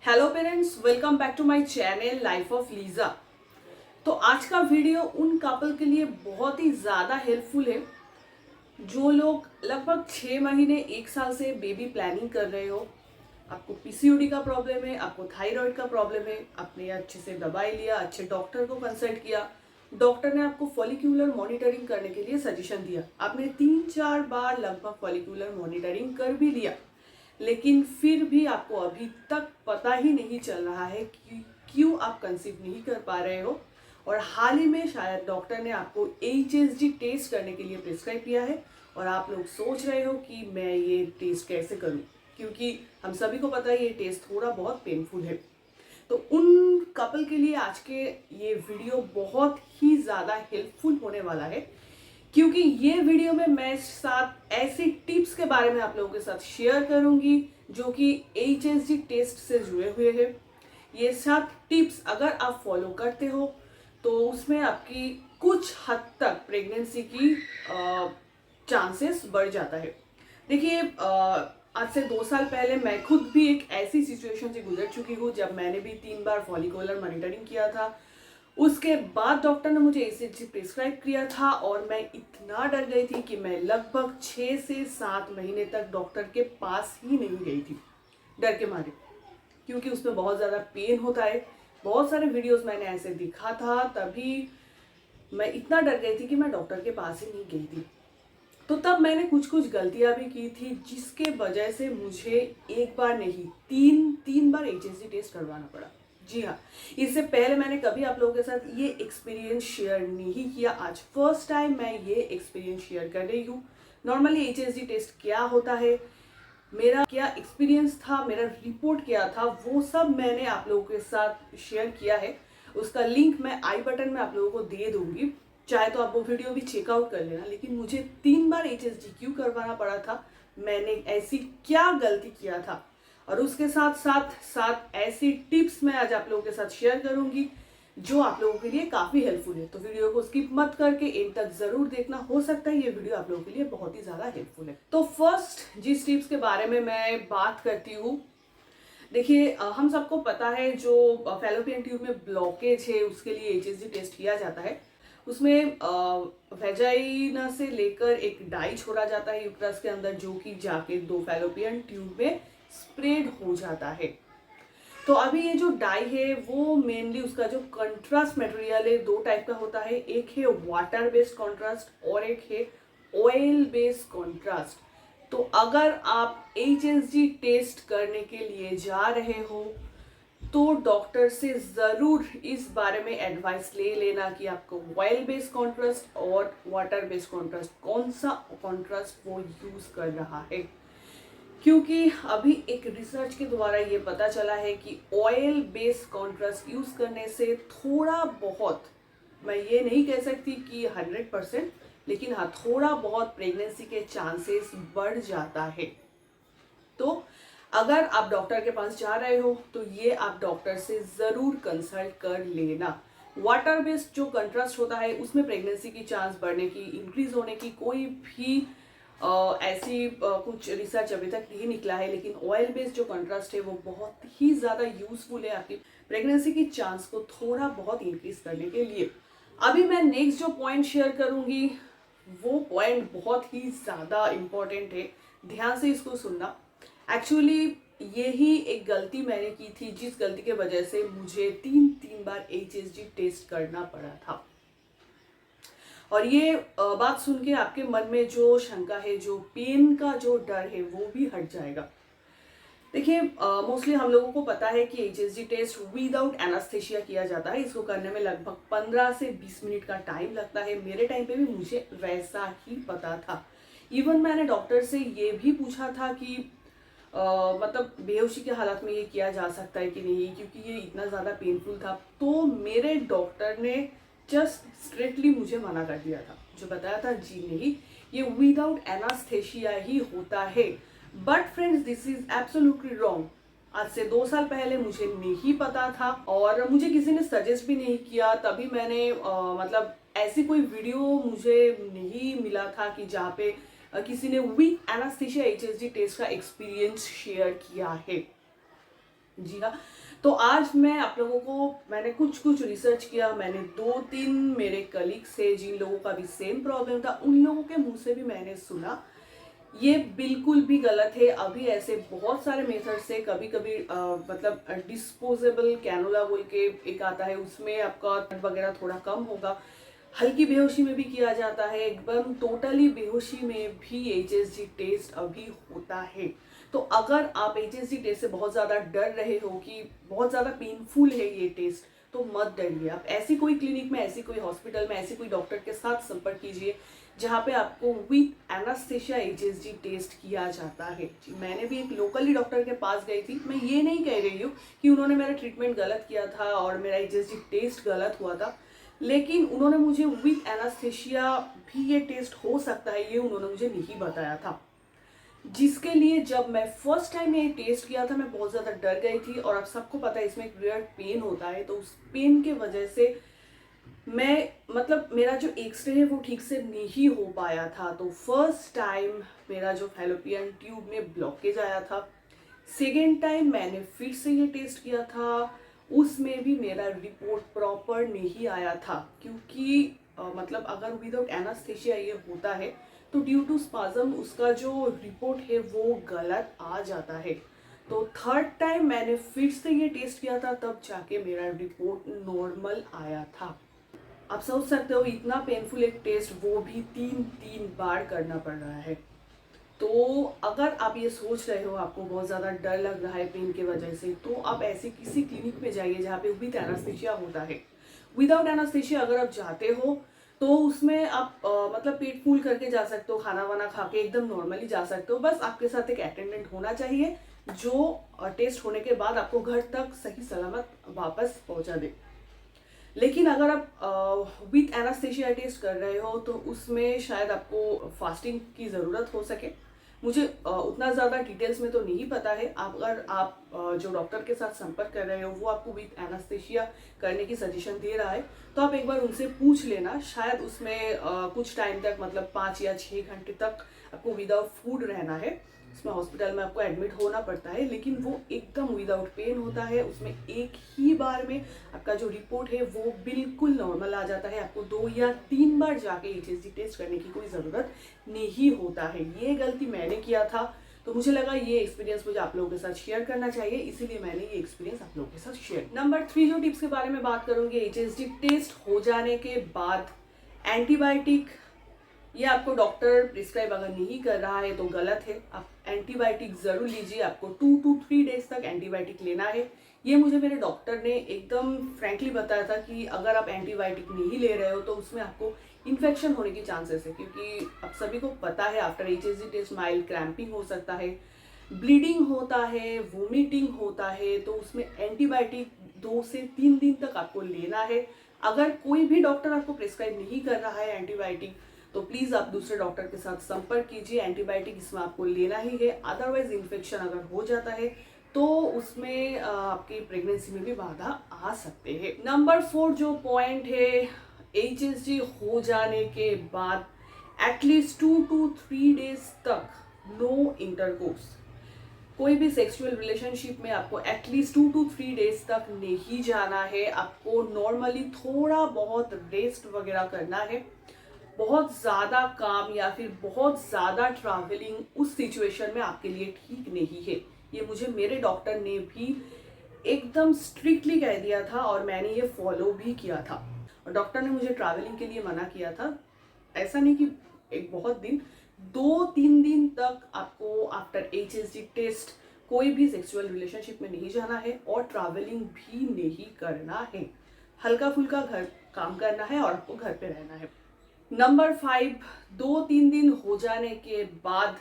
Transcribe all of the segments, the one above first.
Hello parents, welcome back to my channel life of Lisa. तो आज का video उन कपल के लिए बहुत ही ज़्यादा हेल्पफुल है जो लोग लगभग 6 महीने 1 साल से बेबी प्लानिंग कर रहे हो। आपको पीसीओडी का प्रॉब्लम है, आपको थायराइड का प्रॉब्लम है, आपने अच्छे से दवाई लिया, अच्छे डॉक्टर को कंसल्ट किया, डॉक्टर ने आपको फॉलिक्यूलर मॉनिटरिंग करने के लिए सजेशन दिया, आपने 3-4 बार लगभग फॉलिक्यूलर मॉनिटरिंग कर भी लिया, लेकिन फिर भी आपको अभी तक पता ही नहीं चल रहा है कि क्यों आप कंसीव नहीं कर पा रहे हो। और हाल ही में शायद डॉक्टर ने आपको HSG टेस्ट करने के लिए प्रिस्क्राइब किया है और आप लोग सोच रहे हो कि मैं ये टेस्ट कैसे करूं, क्योंकि हम सभी को पता है ये टेस्ट थोड़ा बहुत पेनफुल है। तो उन कपल के लिए आज के ये वीडियो बहुत ही ज़्यादा हेल्पफुल होने वाला है, क्योंकि ये वीडियो में मैं साथ ऐसी टिप्स के बारे में आप लोगों के साथ शेयर करूंगी जो कि HSG टेस्ट से जुड़े हुए हैं। ये 7 टिप्स अगर आप फॉलो करते हो तो उसमें आपकी कुछ हद तक प्रेगनेंसी की चांसेस बढ़ जाता है। देखिए, आज से 2 साल पहले मैं खुद भी एक ऐसी सिचुएशन से गुजर चुकी हूँ जब मैंने भी 3 बार फॉलिकुलर मॉनिटरिंग किया था। उसके बाद डॉक्टर ने मुझे ECG प्रिस्क्राइब किया था और मैं इतना डर गई थी कि मैं लगभग 6 से 7 महीने तक डॉक्टर के पास ही नहीं गई थी, डर के मारे, क्योंकि उसमें बहुत ज़्यादा पेन होता है। बहुत सारे वीडियोस मैंने ऐसे दिखा था, तभी मैं इतना डर गई थी कि मैं डॉक्टर के पास ही नहीं गई थी। तो तब मैंने कुछ कुछ गलतियां भी की थी जिसके वजह से मुझे एक बार नहीं, तीन बार HSG टेस्ट करवाना पड़ा। जी हाँ, इससे पहले मैंने कभी आप लोगों के साथ ये एक्सपीरियंस शेयर नहीं किया। आज फर्स्ट टाइम मैं ये एक्सपीरियंस शेयर कर रही हूँ। नॉर्मली HSG टेस्ट क्या होता है, मेरा क्या एक्सपीरियंस था, मेरा रिपोर्ट क्या था, वो सब मैंने आप लोगों के साथ शेयर किया है। उसका लिंक मैं आई बटन में आप लोगों को दे दूंगी, चाहे तो आप वो वीडियो भी चेकआउट कर लेना। लेकिन मुझे 3 बार HSG क्यों करवाना पड़ा था, मैंने ऐसी क्या गलती किया था, और उसके साथ साथ साथ ऐसी टिप्स मैं आज आप लोगों के साथ शेयर करूंगी जो आप लोगों के लिए काफी हेल्पफुल है। तो वीडियो को स्किप मत करके एंड तक जरूर देखना, हो सकता है ये वीडियो आप लोगों के लिए बहुत ही ज्यादा हेल्पफुल है। तो फर्स्ट जिस टिप्स के बारे में मैं बात करती हूँ, देखिए, हम सबको पता है जो फैलोपियन ट्यूब में ब्लॉकेज है उसके लिए HSG टेस्ट किया जाता है। उसमें वेजाइना से लेकर एक डाई छोड़ा जाता है यूट्रस के अंदर, जो कि जाके 2 फैलोपियन ट्यूब में स्प्रेड हो जाता है। तो अभी ये जो डाई है वो मेनली उसका जो कंट्रास्ट मटेरियल है 2 टाइप का होता है, एक है वाटर बेस्ड कॉन्ट्रास्ट और एक है ऑयल बेस्ड कॉन्ट्रास्ट। तो अगर आप HSG टेस्ट करने के लिए जा रहे हो तो डॉक्टर से ज़रूर इस बारे में एडवाइस ले लेना कि आपको ऑयल बेस्ड कॉन्ट्रास्ट और वाटर बेस्ड कॉन्ट्रास्ट कौन सा कॉन्ट्रास्ट वो यूज़ कर रहा है, क्योंकि अभी एक रिसर्च के द्वारा ये पता चला है कि ऑयल बेस्ड कॉन्ट्रास्ट यूज़ करने से थोड़ा बहुत, मैं ये नहीं कह सकती कि 100%, लेकिन हाँ थोड़ा बहुत प्रेगनेंसी के चांसेस बढ़ जाता है। तो अगर आप डॉक्टर के पास जा रहे हो तो ये आप डॉक्टर से ज़रूर कंसल्ट कर लेना। वाटर बेस्ड जो कंट्रास्ट होता है उसमें प्रेगनेंसी की चांस बढ़ने की, इंक्रीज होने की कोई भी ऐसी कुछ रिसर्च अभी तक नहीं निकला है, लेकिन ऑयल बेस्ड जो कंट्रास्ट है वो बहुत ही ज़्यादा यूजफुल है आपकी प्रेगनेंसी की चांस को थोड़ा बहुत इंक्रीज करने के लिए। अभी मैं नेक्स्ट जो पॉइंट शेयर करूंगी वो पॉइंट बहुत ही ज़्यादा इम्पोर्टेंट है, ध्यान से इसको सुनना। एक्चुअली यही एक गलती मैंने की थी जिस गलती के वजह से मुझे तीन बार HSG टेस्ट करना पड़ा था। और ये बात सुन के आपके मन में जो शंका है, जो पेन का जो डर है, वो भी हट जाएगा। देखिए, मोस्टली हम लोगों को पता है कि HSG टेस्ट विदाउट एनास्थेशिया किया जाता है। इसको करने में लगभग 15 से 20 मिनट का टाइम लगता है। मेरे टाइम पे भी मुझे वैसा ही पता था। इवन मैंने डॉक्टर से ये भी पूछा था कि मतलब बेहोशी के हालात में ये किया जा सकता है कि नहीं, क्योंकि ये इतना ज़्यादा पेनफुल था। तो मेरे डॉक्टर ने जस्ट स्ट्रेटली मुझे मना कर दिया था, जो बताया था जी नहीं, ये विदाउट एनास्थेशिया ही होता है। But friends, this is absolutely wrong. आज से 2 साल पहले मुझे नहीं पता था और मुझे किसी ने सजेस्ट भी नहीं किया। तभी मैंने मतलब ऐसी कोई वीडियो मुझे नहीं मिला था कि जहाँ पे किसी ने विद एनास्थेशिया HSG टेस्ट का एक्सपीरियंस शेयर किया है। जी हाँ, तो आज मैं आप लोगों को मैंने कुछ रिसर्च किया। मैंने 2-3 मेरे कलीग्स थे जिन लोगों का भी सेम प्रॉब्लम था, उन लोगों के मुंह से भी मैंने सुना। ये बिल्कुल भी गलत है। अभी ऐसे बहुत सारे मेथड से कभी कभी मतलब डिस्पोजेबल कैनोला बोल के एक आता है, उसमें आपका दर्द वगैरह थोड़ा कम होगा। हल्की बेहोशी में भी किया जाता है, एकदम टोटली बेहोशी में भी एचएसजी टेस्ट अभी होता है। तो अगर आप एचएसजी टेस्ट से बहुत ज़्यादा डर रहे हो कि बहुत ज़्यादा पेनफुल है ये टेस्ट, तो मत डरिए। आप ऐसी कोई क्लिनिक में, ऐसी कोई हॉस्पिटल में, ऐसी कोई डॉक्टर के साथ संपर्क कीजिए जहाँ पे आपको विथ एनास्थेशिया एचएसजी टेस्ट किया जाता है। जी, मैंने भी एक लोकली डॉक्टर के पास गई थी। मैं ये नहीं कह रही हूँ कि उन्होंने मेरा ट्रीटमेंट गलत किया था और मेरा एचएसजी टेस्ट गलत हुआ था, लेकिन उन्होंने मुझे विथ एनास्थेशिया भी ये टेस्ट हो सकता है, ये उन्होंने मुझे नहीं बताया था। जिसके लिए जब मैं फर्स्ट टाइम ये टेस्ट किया था, मैं बहुत ज़्यादा डर गई थी। और आप सबको पता है इसमें एक वियर्ड पेन होता है, तो उस पेन के वजह से मैं मतलब मेरा जो एक्सरे है वो ठीक से नहीं हो पाया था। तो फर्स्ट टाइम मेरा जो फैलोपियन ट्यूब में ब्लॉकेज आया था। सेकेंड टाइम मैंने फिर से ये टेस्ट किया था, उसमें भी मेरा रिपोर्ट प्रॉपर नहीं आया था, क्योंकि मतलब अगर विदाउट एनास्थेशिया ये होता है तो ड्यू टू स्पाज्म उसका जो रिपोर्ट है वो गलत आ जाता है। तो थर्ड टाइम मैंने फिर से ये टेस्ट किया था, तब जाके मेरा रिपोर्ट नॉर्मल आया था। आप सोच सकते हो इतना पेनफुल एक टेस्ट, वो भी 3 बार करना पड़ रहा है। तो अगर आप ये सोच रहे हो, आपको बहुत ज़्यादा डर लग रहा है पेन की वजह से, तो आप ऐसे किसी क्लिनिक में जाइए जहाँ पे विद एनास्थेशिया होता है। विदाउट एनास्थेशिया अगर आप जाते हो तो उसमें आप मतलब पेट फूल करके जा सकते हो, खाना वाना खा के एकदम नॉर्मली जा सकते हो। बस आपके साथ एक अटेंडेंट होना चाहिए जो टेस्ट होने के बाद आपको घर तक सही सलामत वापस पहुँचा दे। लेकिन अगर आप विथ एनास्थेशिया टेस्ट कर रहे हो तो उसमें शायद आपको फास्टिंग की ज़रूरत हो सके। मुझे उतना ज़्यादा डिटेल्स में तो नहीं पता है। अगर आप जो डॉक्टर के साथ संपर्क कर रहे हो वो आपको विथ एनास्थेशिया करने की सजेशन दे रहा है, तो आप एक बार उनसे पूछ लेना। शायद उसमें कुछ टाइम तक, मतलब 5 या 6 घंटे तक आपको विदाउट फूड रहना है। उसमें हॉस्पिटल में आपको एडमिट होना पड़ता है, लेकिन वो एकदम विदाउट पेन होता है। उसमें एक ही बार में आपका जो रिपोर्ट है वो बिल्कुल नॉर्मल आ जाता है। आपको 2 या 3 बार जाके एचएसजी टेस्ट करने की कोई ज़रूरत नहीं होता है। ये गलती मैंने किया था, तो मुझे लगा ये एक्सपीरियंस मुझे आप लोगों के साथ शेयर करना चाहिए, इसीलिए मैंने ये एक्सपीरियंस आप लोगों के साथ शेयर। नंबर 3 जो टिप्स के बारे में बात करूंगी, एचएसजी टेस्ट हो जाने के बाद एंटीबायोटिक, ये आपको डॉक्टर प्रिस्क्राइब अगर नहीं कर रहा है तो गलत है। आप एंटीबायोटिक ज़रूर लीजिए। आपको 2 to 3 डेज तक एंटीबायोटिक लेना है। ये मुझे मेरे डॉक्टर ने एकदम फ्रैंकली बताया था कि अगर आप एंटीबायोटिक नहीं ले रहे हो तो उसमें आपको इन्फेक्शन होने की चांसेस है, क्योंकि आप सभी को पता है after HSG test mild cramping हो सकता है, ब्लीडिंग होता है, वोमिटिंग होता है। तो उसमें एंटीबायोटिक 2 से 3 दिन तक आपको लेना है। अगर कोई भी डॉक्टर आपको प्रिस्क्राइब नहीं कर रहा है एंटीबायोटिक, तो प्लीज़ आप दूसरे डॉक्टर के साथ संपर्क कीजिए। एंटीबायोटिक इसमें आपको लेना ही है। अदरवाइज इन्फेक्शन अगर हो जाता है तो उसमें आपकी प्रेगनेंसी में भी बाधा आ सकते हैं। नंबर 4 जो पॉइंट है, एचएसजी हो जाने के बाद एटलीस्ट 2 to 3 डेज तक नो इंटरकोर्स। कोई भी सेक्सुअल रिलेशनशिप में आपको एटलीस्ट 2 to 3 डेज तक नहीं जाना है। आपको नॉर्मली थोड़ा बहुत रेस्ट वगैरह करना है। बहुत ज़्यादा काम या फिर बहुत ज़्यादा ट्रैवलिंग उस सिचुएशन में आपके लिए ठीक नहीं है। ये मुझे मेरे डॉक्टर ने भी एकदम स्ट्रिक्टली कह दिया था और मैंने ये फॉलो भी किया था। और डॉक्टर ने मुझे ट्रैवलिंग के लिए मना किया था। ऐसा नहीं कि एक बहुत दिन, 2-3 दिन तक आपको आफ्टर एचएसजी टेस्ट कोई भी सेक्सुअल रिलेशनशिप में नहीं जाना है और ट्रैवलिंग भी नहीं करना है। हल्का फुल्का घर काम करना है और आपको घर पे रहना है। नंबर 5, 2-3 दिन हो जाने के बाद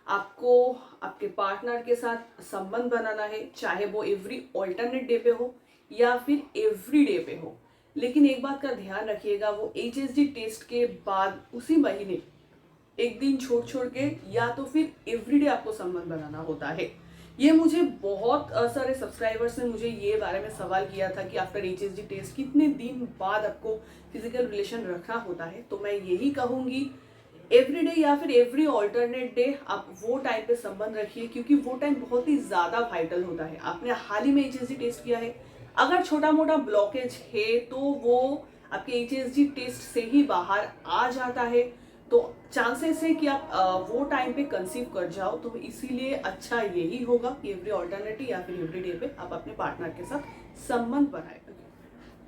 आपको आपके पार्टनर के साथ संबंध बनाना है, चाहे वो एवरी ऑल्टरनेट डे पे हो या फिर एवरी डे पे हो। लेकिन एक बात का ध्यान रखिएगा, वो एचएसजी टेस्ट के बाद उसी महीने एक दिन छोड़ छोड़ के या तो फिर एवरीडे आपको संबंध बनाना होता है। ये मुझे बहुत सारे सब्सक्राइबर्स ने मुझे ये बारे में सवाल किया था कि आफ्टर एचएसजी टेस्ट कितने दिन बाद आपको फिजिकल रिलेशन रखना होता है। तो मैं यही कहूँगी, एवरी डे या फिर एवरी ऑल्टरनेट डे आप वो टाइम पे संबंध रखिए, क्योंकि वो टाइम बहुत ही ज़्यादा वाइटल होता है। आपने हाल ही में HSG टेस्ट किया है, अगर छोटा मोटा ब्लॉकेज है तो वो आपके HSG टेस्ट से ही बाहर आ जाता है, तो चांसेस है कि आप वो टाइम पे कंसीव कर जाओ। तो इसीलिए अच्छा यही होगा कि एवरी ऑल्टरनेट या फिर एवरी डे पे आप अपने पार्टनर के साथ संबंध बनाए।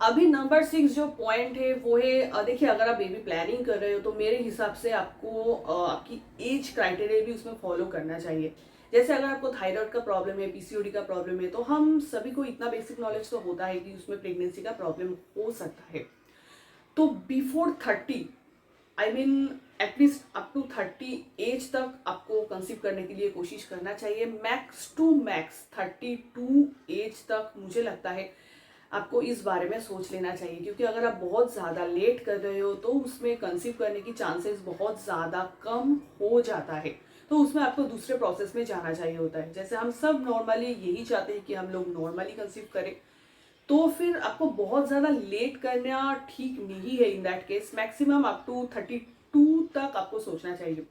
अभी नंबर 6 जो पॉइंट है वो है, देखिए अगर आप बेबी प्लानिंग कर रहे हो तो मेरे हिसाब से आपको आपकी एज क्राइटेरिया भी उसमें फॉलो करना चाहिए। जैसे अगर आपको थायराइड का प्रॉब्लम है, PCOD का प्रॉब्लम है, तो हम सभी को इतना बेसिक नॉलेज तो होता है कि उसमें प्रेगनेंसी का प्रॉब्लम हो सकता है। तो before 30, I mean at least up to 30 age तक आपको कंसीव करने के लिए कोशिश करना चाहिए। मैक्स टू मैक्स 32 एज तक मुझे लगता है आपको इस बारे में सोच लेना चाहिए, क्योंकि अगर आप बहुत ज़्यादा लेट कर रहे हो तो उसमें कंसीव करने की चांसेस बहुत ज़्यादा कम हो जाता है। तो उसमें आपको दूसरे प्रोसेस में जाना चाहिए होता है। जैसे हम सब नॉर्मली यही चाहते हैं कि हम लोग नॉर्मली कंसीव करें, तो फिर आपको बहुत ज़्यादा लेट करना ठीक नहीं है। In that case maximum up to 32 तक आपको सोचना चाहिए,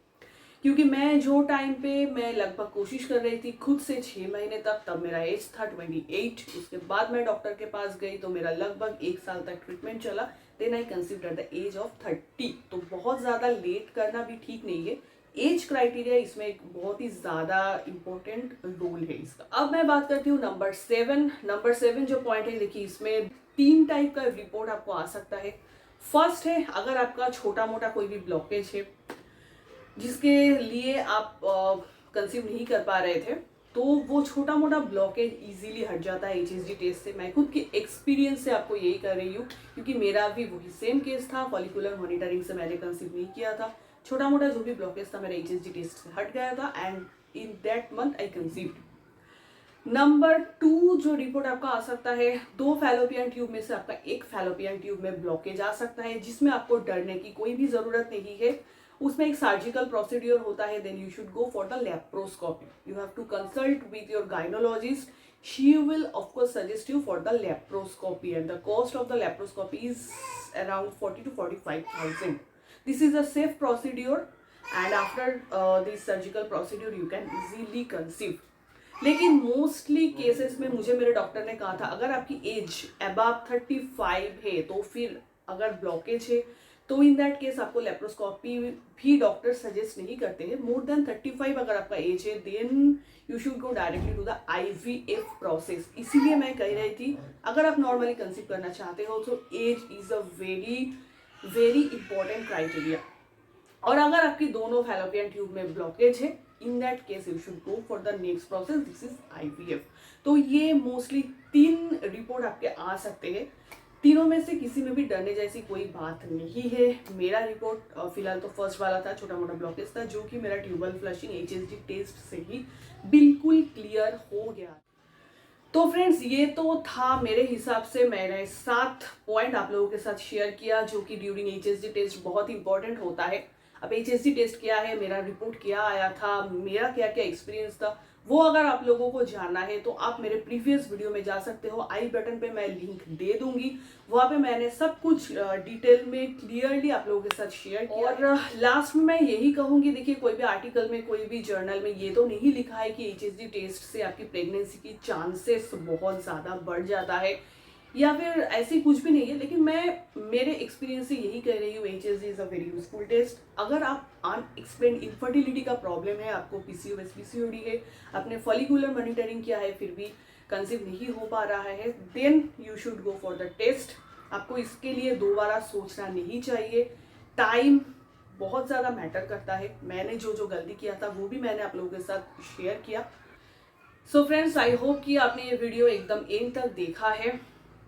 क्योंकि मैं जो टाइम पे मैं लगभग कोशिश कर रही थी खुद से 6 महीने तक, तब मेरा एज था 28। उसके बाद मैं डॉक्टर के पास गई तो मेरा लगभग 1 साल तक ट्रीटमेंट चला। Then I conceived at the age of 30। तो बहुत ज़्यादा लेट करना भी ठीक नहीं है। एज क्राइटेरिया इसमें एक बहुत ही ज़्यादा इंपॉर्टेंट रोल है इसका। अब मैं बात करती हूँ नंबर 7। नंबर 7 जो पॉइंट है, देखिए इसमें 3 टाइप का रिपोर्ट आपको आ सकता है। फर्स्ट है, अगर आपका छोटा मोटा कोई भी ब्लॉकेज है जिसके लिए आप कंसीव नहीं कर पा रहे थे, तो वो छोटा मोटा ब्लॉकेज इजीली हट जाता है HSG टेस्ट से। मैं खुद के एक्सपीरियंस से आपको यही कर रही हूँ, क्योंकि मेरा भी वही सेम केस था। फॉलिकुलर मॉनिटरिंग से मैंने कंसीव नहीं किया था। छोटा मोटा जो भी ब्लॉकेज था मेरा HSG टेस्ट से हट गया था, and in that month I conceived. Number 2 जो रिपोर्ट आपका आ सकता है, 2 फैलोपियन ट्यूब में से आपका एक फैलोपियन ट्यूब में ब्लॉकेज आ सकता है, जिसमें आपको डरने की कोई भी जरूरत नहीं है। उसमें एक सर्जिकल प्रोसीड्यूर होता है। Then you should go for the laparoscopy. You have to consult with your gynaecologist. She will of course suggest you for the laparoscopy, and the cost of the laparoscopy is around 40 to 45,000. This is a safe procedure, and after this surgical procedure you can easily conceive. लेकिन mostly cases में मुझे मेरे doctor ने कहा था, अगर आपकी as above 35 है तो फिर अगर ब्लॉकेज है तो इन दैट केस आपको लेप्रोस्कोपी भी डॉक्टर सजेस्ट नहीं करते हैं। मोर देन 35 अगर आपका एज है, then you should go directly to the IVF process. इसीलिए मैं कह रही थी, अगर आप नॉर्मली कंसीव करना चाहते हो तो age is a very very important criteria. और अगर आपकी दोनों फैलोपियन ट्यूब में ब्लॉकेज है, in that case you should go for the next process, this is IVF। तो ये मोस्टली 3 रिपोर्ट आपके आ सकते हैं। तीनों में से किसी में भी डरने जैसी कोई बात नहीं है। मेरा रिपोर्ट फिलहाल तो फर्स्ट वाला था, छोटा मोटा ब्लॉकेज था, जो कि मेरा ट्यूबल फ्लशिंग HSG टेस्ट से ही बिल्कुल क्लियर हो गया। तो फ्रेंड्स, ये तो था मेरे हिसाब से मैंने 7 पॉइंट आप लोगों के साथ शेयर किया, जो कि ड्यूरिंग HSG टेस्ट बहुत इंपॉर्टेंट होता है। अब HSG टेस्ट क्या है, मेरा रिपोर्ट क्या आया था, मेरा क्या क्या एक्सपीरियंस था, वो अगर आप लोगों को जानना है तो आप मेरे प्रीवियस वीडियो में जा सकते हो। आई बटन पे मैं लिंक दे दूंगी, वहाँ पे मैंने सब कुछ डिटेल में क्लियरली आप लोगों के साथ शेयर किया। और लास्ट में मैं यही कहूँगी, देखिए कोई भी आर्टिकल में, कोई भी जर्नल में ये तो नहीं लिखा है कि HSG टेस्ट से आपकी प्रेगनेंसी की चांसेस बहुत ज़्यादा बढ़ जाता है, या फिर ऐसी कुछ भी नहीं है। लेकिन मैं मेरे एक्सपीरियंस से यही कह रही हूँ, HSG is a very useful test. अगर आप अनएक्सप्लेन्ड इनफर्टिलिटी का प्रॉब्लम है, आपको PCOS PCOD है, आपने फॉलिकुलर मॉनिटरिंग किया है फिर भी कंसीव नहीं हो पा रहा है, then you should go for the test. आपको इसके लिए दोबारा सोचना नहीं चाहिए। टाइम बहुत ज़्यादा मैटर करता है। मैंने जो जो गलती किया था वो भी मैंने आप लोगों के साथ शेयर किया। सो फ्रेंड्स, आई होप कि आपने ये वीडियो एकदम एंड तक देखा है।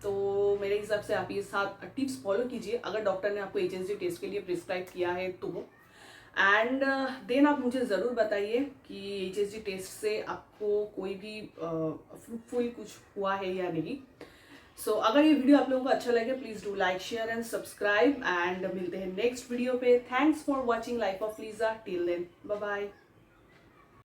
तो मेरे हिसाब से आप ये 7 टिप्स फॉलो कीजिए अगर डॉक्टर ने आपको HSG टेस्ट के लिए प्रिस्क्राइब किया है तो। एंड देन आप मुझे ज़रूर बताइए कि HSG टेस्ट से आपको कोई भी फ्रूटफुल कुछ हुआ है या नहीं। सो अगर ये वीडियो आप लोगों को अच्छा लगे, please do like, share and subscribe, and मिलते हैं नेक्स्ट वीडियो पे। Thanks for watching life of Lisa. Till then, bye bye.